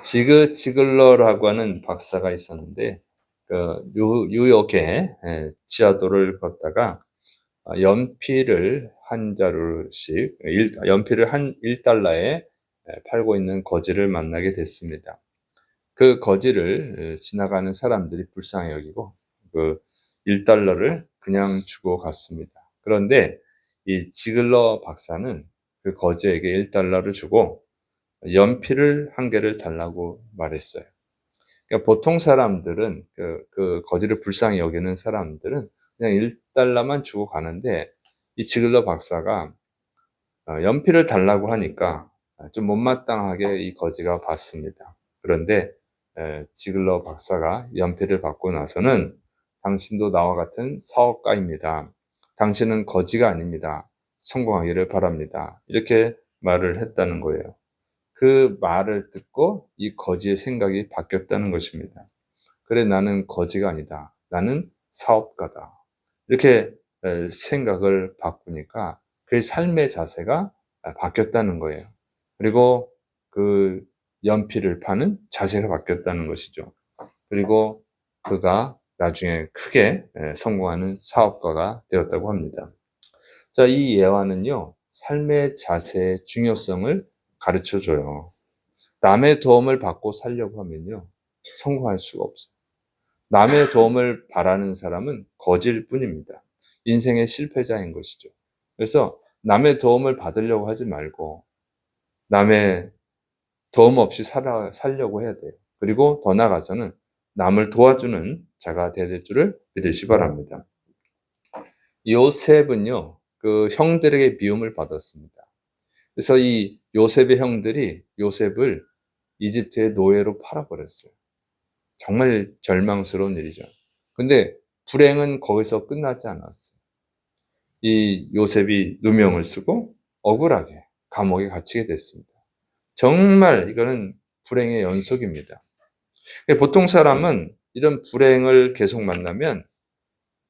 지그치글러라고 하는 박사가 있었는데 뉴욕에 지하도를 걷다가 연필을 한 자루씩 연필을 한 1달러에 팔고 있는 거지를 만나게 됐습니다. 그 거지를 지나가는 사람들이 불쌍히 여기고 그 1달러를 그냥 주고 갔습니다. 그런데 이 지글러 박사는 그 거지에게 1달러를 주고 연필을 한 개를 달라고 말했어요. 그러니까 보통 사람들은 그 거지를 불쌍히 여기는 사람들은 그냥 1달러만 주고 가는데 이 지글러 박사가 연필을 달라고 하니까 좀 못마땅하게 이 거지가 봤습니다. 그런데 지글러 박사가 연필을 받고 나서는 "당신도 나와 같은 사업가입니다. 당신은 거지가 아닙니다. 성공하기를 바랍니다." 이렇게 말을 했다는 거예요. 그 말을 듣고 이 거지의 생각이 바뀌었다는 것입니다. '그래 나는 거지가 아니다. 나는 사업가다.' 이렇게 생각을 바꾸니까 그의 삶의 자세가 바뀌었다는 거예요. 그리고 그 연필을 파는 자세가 바뀌었다는 것이죠. 그리고 그가 나중에 크게 성공하는 사업가가 되었다고 합니다. 자, 이 예화는요, 삶의 자세의 중요성을 가르쳐 줘요. 남의 도움을 받고 살려고 하면요, 성공할 수가 없어요. 남의 도움을 바라는 사람은 거지일 뿐입니다. 인생의 실패자인 것이죠. 그래서 남의 도움을 받으려고 하지 말고 남의 도움 없이 살려고 해야 돼요. 그리고 더 나아가서는 남을 도와주는 자가 되야 될 줄을 믿으시기 바랍니다. 요셉은요, 그 형들에게 미움을 받았습니다. 그래서 이 요셉의 형들이 요셉을 이집트의 노예로 팔아버렸어요. 정말 절망스러운 일이죠. 근데 불행은 거기서 끝나지 않았어요. 이 요셉이 누명을 쓰고 억울하게 감옥에 갇히게 됐습니다. 정말 이거는 불행의 연속입니다. 보통 사람은 이런 불행을 계속 만나면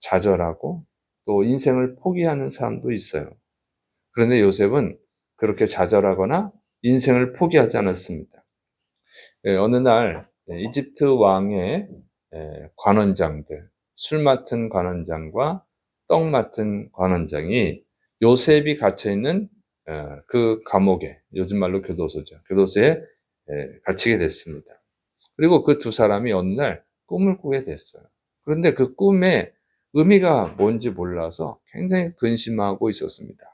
좌절하고 또 인생을 포기하는 사람도 있어요. 그런데 요셉은 그렇게 좌절하거나 인생을 포기하지 않았습니다. 어느 날 이집트 왕의 관원장들, 술 맡은 관원장과 떡 맡은 관원장이 요셉이 갇혀 있는 그 감옥에, 요즘 말로 교도소죠. 교도소에 갇히게 됐습니다. 그리고 그 두 사람이 어느 날 꿈을 꾸게 됐어요. 그런데 그 꿈의 의미가 뭔지 몰라서 굉장히 근심하고 있었습니다.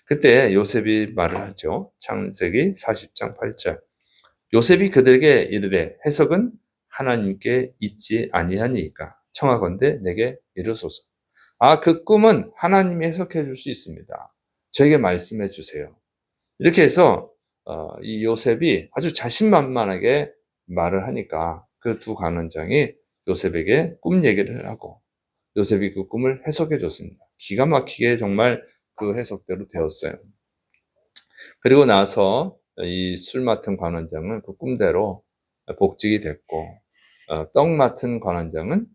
그때 요셉이 말을 하죠. 창세기 40장 8절. 요셉이 그들에게 이르되 해석은 하나님께 있지 아니하니까 청하건대 내게 이르소서. 그 꿈은 하나님이 해석해 줄 수 있습니다. 저에게 말씀해 주세요. 이렇게 해서 이 요셉이 아주 자신만만하게 말을 하니까 그 두 관원장이 요셉에게 꿈 얘기를 하고 요셉이 그 꿈을 해석해 줬습니다. 기가 막히게 정말 그 해석대로 되었어요. 그리고 나서 이 술 맡은 관원장은 그 꿈대로 복직이 됐고 떡 맡은 관원장은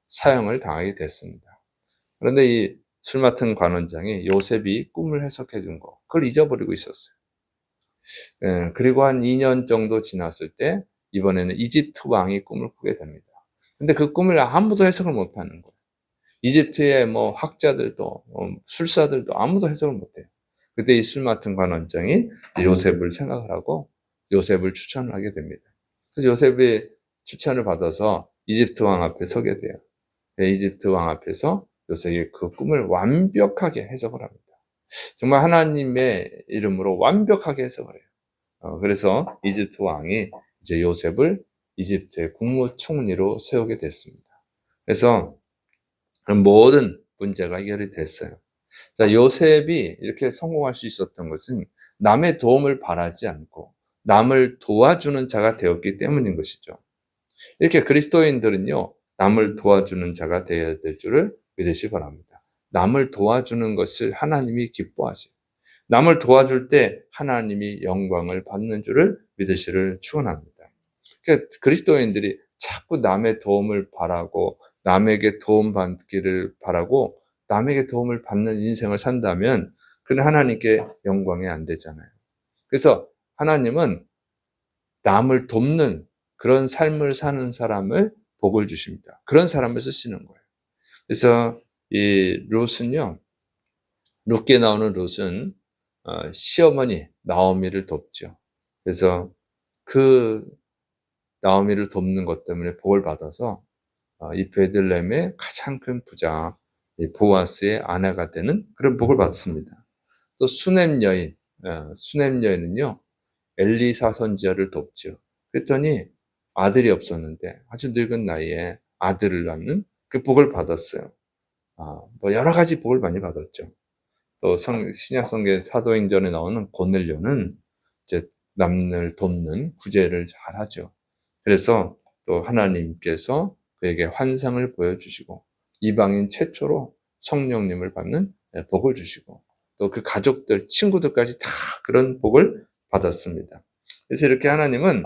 사형을 당하게 됐습니다. 그런데 이 술 맡은 관원장이 요셉이 꿈을 해석해 준 거 그걸 잊어버리고 있었어요. 그리고 한 2년 정도 지났을 때 이번에는 이집트 왕이 꿈을 꾸게 됩니다. 근데 그 꿈을 아무도 해석을 못 하는 거예요. 이집트의 뭐 학자들도 술사들도 아무도 해석을 못 해요. 그때 이 술 맡은 관원장이 요셉을 생각을 하고 요셉을 추천을 하게 됩니다. 그래서 요셉이 추천을 받아서 이집트 왕 앞에 서게 돼요. 이집트 왕 앞에서 요셉이 그 꿈을 완벽하게 해석을 합니다. 정말 하나님의 이름으로 완벽하게 해석을 해요. 그래서 이집트 왕이 이제 요셉을 이집트의 국무총리로 세우게 됐습니다. 그래서 그런 모든 문제가 해결이 됐어요. 자, 요셉이 이렇게 성공할 수 있었던 것은 남의 도움을 바라지 않고 남을 도와주는 자가 되었기 때문인 것이죠. 이렇게 그리스도인들은요, 남을 도와주는 자가 되어야 될 줄을 믿으시기 바랍니다. 남을 도와주는 것을 하나님이 기뻐하시고, 남을 도와줄 때 하나님이 영광을 받는 줄을 믿으시기를 축원합니다. 그러니까 그리스도인들이 자꾸 남의 도움을 바라고 남에게 도움받기를 바라고 남에게 도움을 받는 인생을 산다면 그는 하나님께 영광이 안 되잖아요. 그래서 하나님은 남을 돕는 그런 삶을 사는 사람을 복을 주십니다. 그런 사람을 쓰시는 거예요. 그래서 이 롯은요. 룻기에 나오는 롯은 시어머니 나오미를 돕죠. 그래서 그 나오미를 돕는 것 때문에 복을 받아서 이 베들레헴의 가장 큰 부자 이 보아스의 아내가 되는 그런 복을 받습니다. 또 수넴 여인은요. 엘리사 선지자를 돕죠. 그랬더니 아들이 없었는데 아주 늙은 나이에 아들을 낳는 그 복을 받았어요. 뭐 여러 가지 복을 많이 받았죠. 또 신약 성경 사도행전에 나오는 고넬료는 이제 남을 돕는 구제를 잘하죠. 그래서 또 하나님께서 그에게 환상을 보여주시고 이방인 최초로 성령님을 받는 복을 주시고 또 그 가족들, 친구들까지 다 그런 복을 받았습니다. 그래서 이렇게 하나님은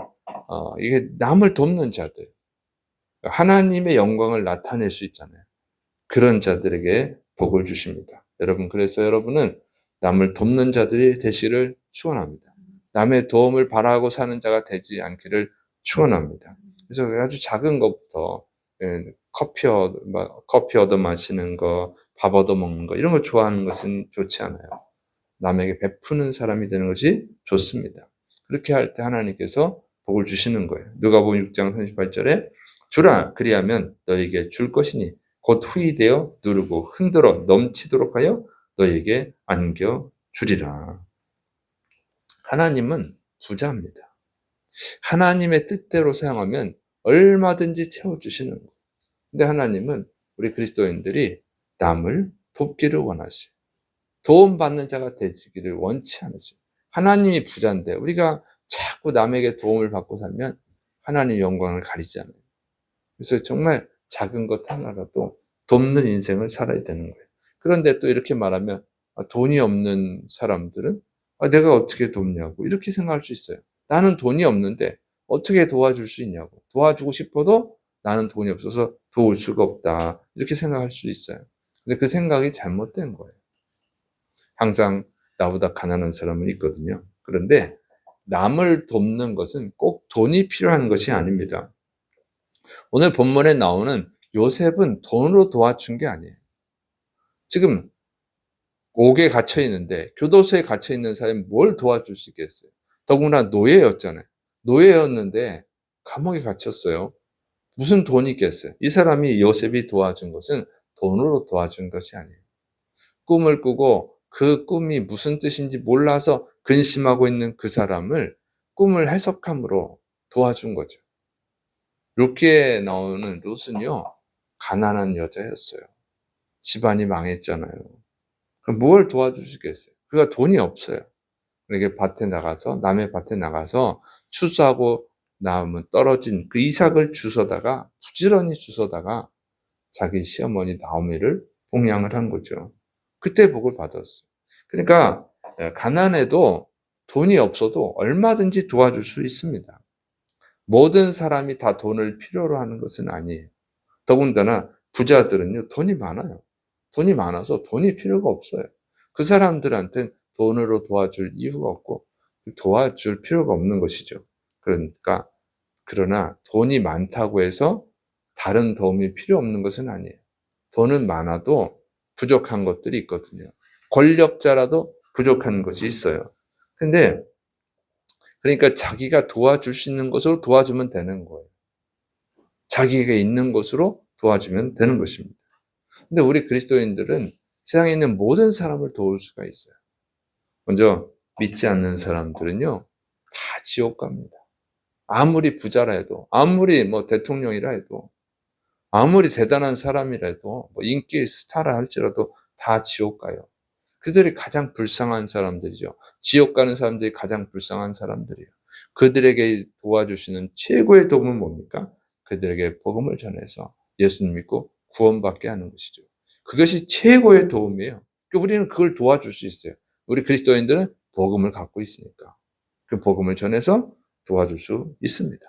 이게 남을 돕는 자들, 하나님의 영광을 나타낼 수 있잖아요. 그런 자들에게 복을 주십니다. 여러분, 그래서 여러분은 남을 돕는 자들이 되시를 축원합니다. 남의 도움을 바라고 사는 자가 되지 않기를 축원합니다. 그래서 아주 작은 것부터 커피 얻어 마시는 거, 밥 얻어 먹는 거 이런 거 좋아하는 것은 좋지 않아요. 남에게 베푸는 사람이 되는 것이 좋습니다. 그렇게 할 때 하나님께서 복을 주시는 거예요. 누가복음 6장 38절에 주라 그리하면 너에게 줄 것이니 곧 후이 되어 누르고 흔들어 넘치도록 하여 너에게 안겨 주리라. 하나님은 부자입니다. 하나님의 뜻대로 사용하면 얼마든지 채워주시는 거예요. 근데 하나님은 우리 그리스도인들이 남을 돕기를 원하세요. 도움받는 자가 되시기를 원치 않으세요. 하나님이 부자인데 우리가 자꾸 남에게 도움을 받고 살면 하나님 영광을 가리지 않아요. 그래서 정말 작은 것 하나라도 돕는 인생을 살아야 되는 거예요. 그런데 또 이렇게 말하면 돈이 없는 사람들은 내가 어떻게 돕냐고 이렇게 생각할 수 있어요. 나는 돈이 없는데 어떻게 도와줄 수 있냐고. 도와주고 싶어도 나는 돈이 없어서 도울 수가 없다. 이렇게 생각할 수 있어요. 근데 그 생각이 잘못된 거예요. 항상 나보다 가난한 사람은 있거든요. 그런데 남을 돕는 것은 꼭 돈이 필요한 것이 아닙니다. 오늘 본문에 나오는 요셉은 돈으로 도와준 게 아니에요. 지금 옥에 갇혀 있는데 교도소에 갇혀 있는 사람이 뭘 도와줄 수 있겠어요? 더구나 노예였잖아요. 노예였는데 감옥에 갇혔어요. 무슨 돈이 있겠어요? 이 사람이 요셉이 도와준 것은 돈으로 도와준 것이 아니에요. 꿈을 꾸고 그 꿈이 무슨 뜻인지 몰라서 근심하고 있는 그 사람을 꿈을 해석함으로 도와준 거죠. 룻기에 나오는 룻은요, 가난한 여자였어요. 집안이 망했잖아요. 그럼 뭘 도와주시겠어요? 그가 돈이 없어요. 그러니까 남의 밭에 나가서 추수하고 남은 떨어진 그 이삭을 부지런히 주워다가 자기 시어머니 나오미를 봉양을 한 거죠. 그때 복을 받았어요. 그러니까 가난해도 돈이 없어도 얼마든지 도와줄 수 있습니다. 모든 사람이 다 돈을 필요로 하는 것은 아니에요. 더군다나 부자들은요, 돈이 많아요. 돈이 많아서 돈이 필요가 없어요. 그 사람들한테는 돈으로 도와줄 이유가 없고 도와줄 필요가 없는 것이죠. 그러나 돈이 많다고 해서 다른 도움이 필요 없는 것은 아니에요. 돈은 많아도 부족한 것들이 있거든요. 권력자라도 부족한 것이 있어요. 근데 그러니까 자기가 도와줄 수 있는 것으로 도와주면 되는 거예요. 자기에게 있는 것으로 도와주면 되는 것입니다. 근데 우리 그리스도인들은 세상에 있는 모든 사람을 도울 수가 있어요. 먼저 믿지 않는 사람들은요, 다 지옥 갑니다. 아무리 부자라 해도, 아무리 대통령이라 해도, 아무리 대단한 사람이라도, 인기의 스타라 할지라도 다 지옥 가요. 그들이 가장 불쌍한 사람들이죠. 지옥 가는 사람들이 가장 불쌍한 사람들이에요. 그들에게 도와주시는 최고의 도움은 뭡니까? 그들에게 복음을 전해서 예수님 믿고 구원받게 하는 것이죠. 그것이 최고의 도움이에요. 우리는 그걸 도와줄 수 있어요. 우리 그리스도인들은 복음을 갖고 있으니까. 그 복음을 전해서 도와줄 수 있습니다.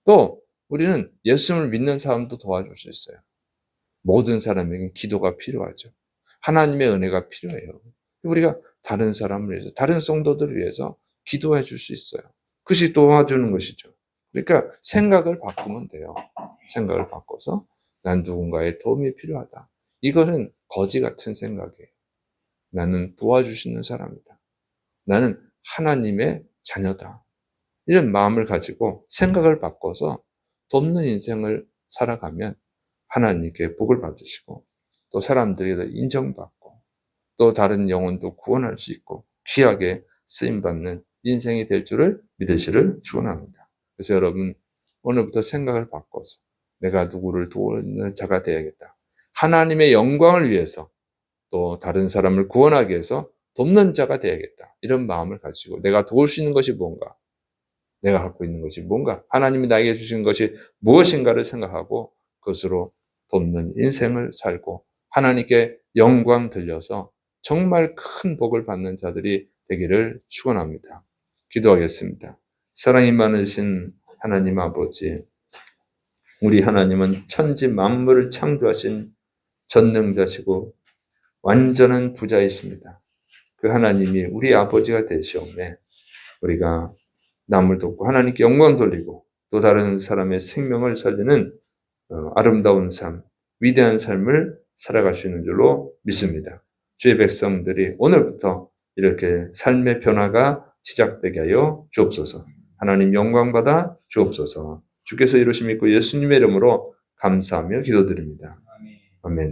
또 우리는 예수님을 믿는 사람도 도와줄 수 있어요. 모든 사람에게 기도가 필요하죠. 하나님의 은혜가 필요해요. 우리가 다른 사람을 위해서, 다른 성도들을 위해서 기도해 줄 수 있어요. 그것이 도와주는 것이죠. 그러니까 생각을 바꾸면 돼요. 생각을 바꿔서 난 누군가의 도움이 필요하다. 이거는 거지 같은 생각이에요. 나는 도와주시는 사람이다. 나는 하나님의 자녀다. 이런 마음을 가지고 생각을 바꿔서 돕는 인생을 살아가면 하나님께 복을 받으시고 또 사람들에게 인정받고 또 다른 영혼도 구원할 수 있고 귀하게 쓰임받는 인생이 될 줄을 믿으시를 축원합니다. 그래서 여러분 오늘부터 생각을 바꿔서 내가 누구를 도우는 자가 되어야겠다. 하나님의 영광을 위해서 또 다른 사람을 구원하기 위해서 돕는 자가 되어야겠다. 이런 마음을 가지고 내가 도울 수 있는 것이 뭔가, 내가 갖고 있는 것이 뭔가, 하나님이 나에게 주신 것이 무엇인가를 생각하고 그것으로 돕는 인생을 살고 하나님께 영광 들려서 정말 큰 복을 받는 자들이 되기를 축원합니다. 기도하겠습니다. 사랑이 많으신 하나님 아버지, 우리 하나님은 천지 만물을 창조하신 전능자시고 완전한 부자이십니다. 그 하나님이 우리 아버지가 되시오매 우리가 남을 돕고 하나님께 영광 돌리고 또 다른 사람의 생명을 살리는 아름다운 삶, 위대한 삶을 살아갈 수 있는 줄로 믿습니다. 주의 백성들이 오늘부터 이렇게 삶의 변화가 시작되게 하여 주옵소서. 하나님 영광받아 주옵소서. 주께서 이루심 있고 예수님의 이름으로 감사하며 기도드립니다. 아멘.